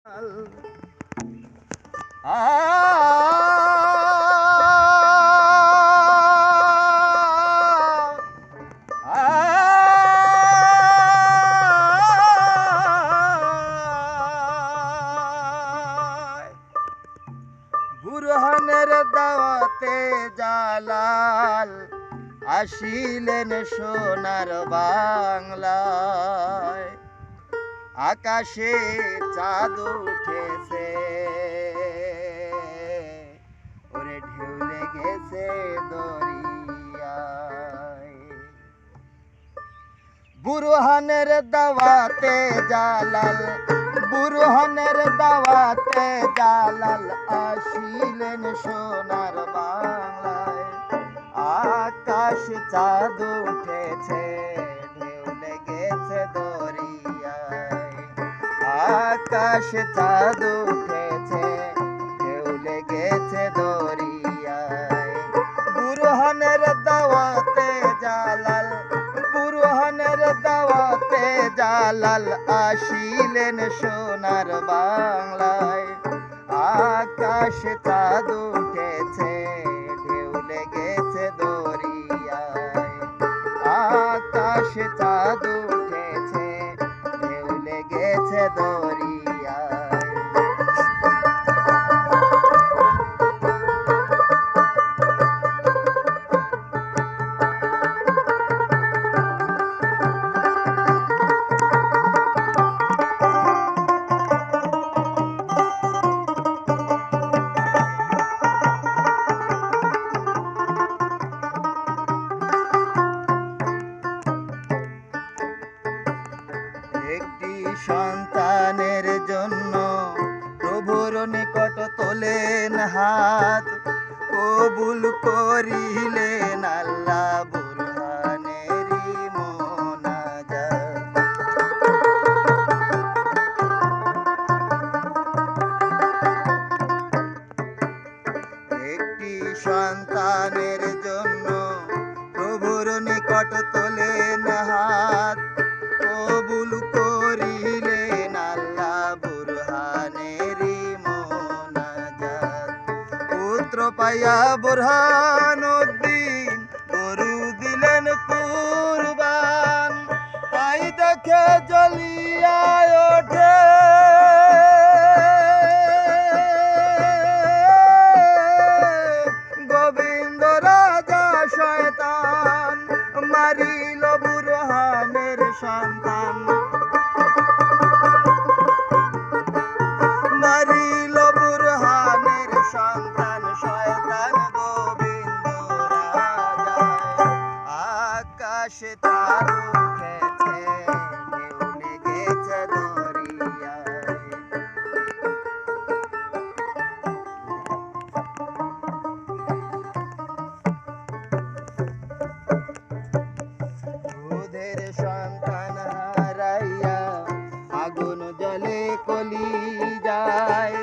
বুরহানের দাওয়াতে জালাল আসিলেন সোনার বাংলায়। আকাশে চাঁদ উঠেছে, ওরে ঢেউ লেগেছে দরিয়ায়। বুরহানের দাওয়াতে জালাল, বুরহানের দাওয়াতে জালাল আসিলেন সোনার বাংলায়। আকাশ চাঁদ উঠেছে, ঢেউ লেগেছে দরিয়ায়। আকাশ চাঁদ উঠেছে, ঢেউ লেগেছে দরিয়ায়। বুরহানের দাওয়াতে জালাল, বুরহানের দাওয়াতে জালাল আসিলেন সোনার বাংলায়। আকাশ চাঁদ উঠেছে, ঢেউ লেগেছে দরিয়ায়। আকাশ চাঁদ উঠেছে, ঢেউ লেগেছে দরিয়ায়। একটি সন্তানের জন্য প্রভুর নিকট তোলেন হাত, কবুল করিলেন আল্লাহ বুরহানেরই মোনাজাত। একটি সন্তানের জন্য প্রভুর নিকট তোলেন হাত, কবুল করিলেন আল্লাহ বুরহানেরই মোনাজাত। পুত্র পাইয়া বুরহানুদ্দিন গরু দিলেন কুরবান, তাই দেখে জ্বলিয়া ওঠে গোবিন্দ রাজা শয়তান। মারিল বুরহানের সন্তান, মারিল বুরহানের সন্তান শয়তান গোবিন্দ রাজায়। আকাশে চাঁদ উঠেছে, ঢেউ লেগেছে দরিয়ায়। দুধের সন্তান হারাইয়া আগুন জলে কলি যায়,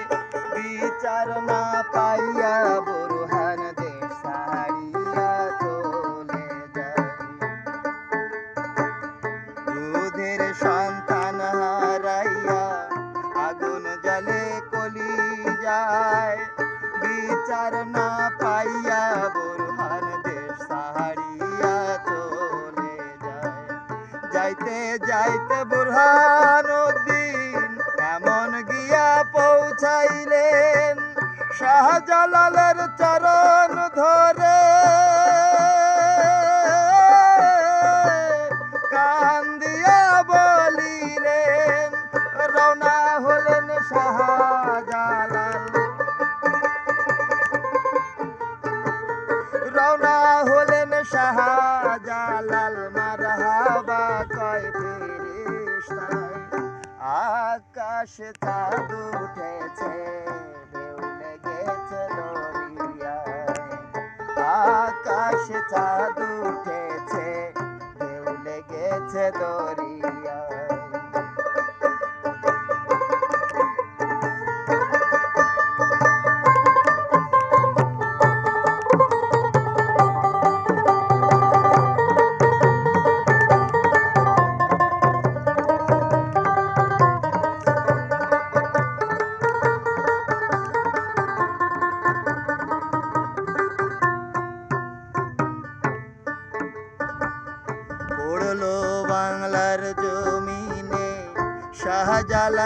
বিচার না পাইয়া বুরহান দেশ ছাড়িয়া চলে যায়। দুধের সন্তান হারাইয়া আগুন জলে কলি যায়, বিচার না পাইয়া বুরহান দেশ ছাড়িয়া চলে যায়। যাইতে যাইতে বুরহানুদ্দিন এমন গিয়া পৌঁছাইলেন, শাহজালালের চরণ ধরে কান্দিয়া বলিলেন, রওনা হলেন শাহজালাল, রওনা হলেন শাহজালাল। মারহাবা কয় ফেরেশতায়, আকাশে চাঁদ উঠেছে, ঢেউ লেগেছে দরিয়ায়। আকাশে চাঁদ উঠেছে, ঢেউ লেগেছে দরিয়ায়।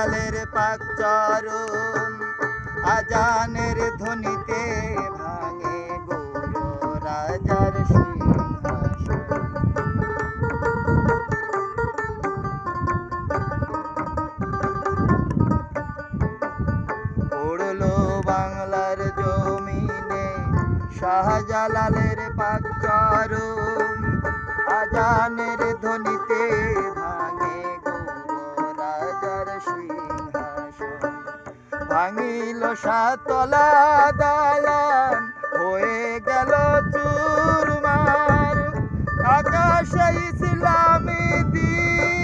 শাহজালালের পাক চরণ আজানের ধ্বনিতে ভাঙে গৌর রাজার সিংহাসন। পড়লো বাংলার জমিনে শাহজালালের পাক চরণ আজানের ধ্বনিতে ভাঙে গৌর রাজার সিংহাসন। ভাঙিল সাতলা দালান হয়ে গেল চুরমার, আকাশে ইসলামী দ্বীন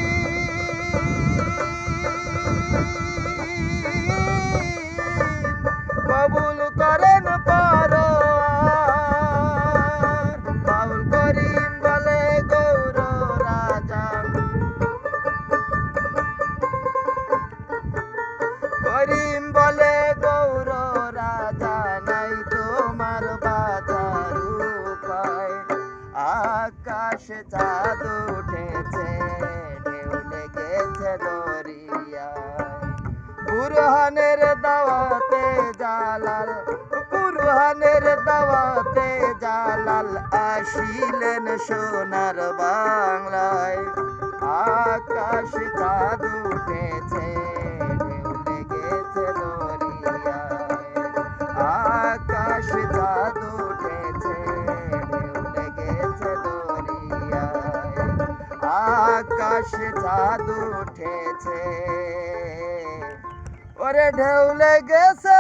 কবুল করেন পরোয়ার। বাউল করিম বলে গৌর রাজা, করিম বলে গৌর রাজা নাই তোমার বাঁচার উপায়। আকাশে চাঁদ উঠেছে ঢেউ লেগেছে দরিয়ায়, বুরহানের দাওয়াতে জালাল, বুরহানের দাওয়াতে জালাল আসিলেন সোনার বাংলায়। আকাশ চাঁদ উঠেছে ঢেউ লেগেছে দরিয়ায়, আকাশ চাঁদ উঠেছে ঢেউ লেগেছে দরিয়ায়, আকাশ চাঁদ উঠেছে ওরে ঢেউ লেগেছে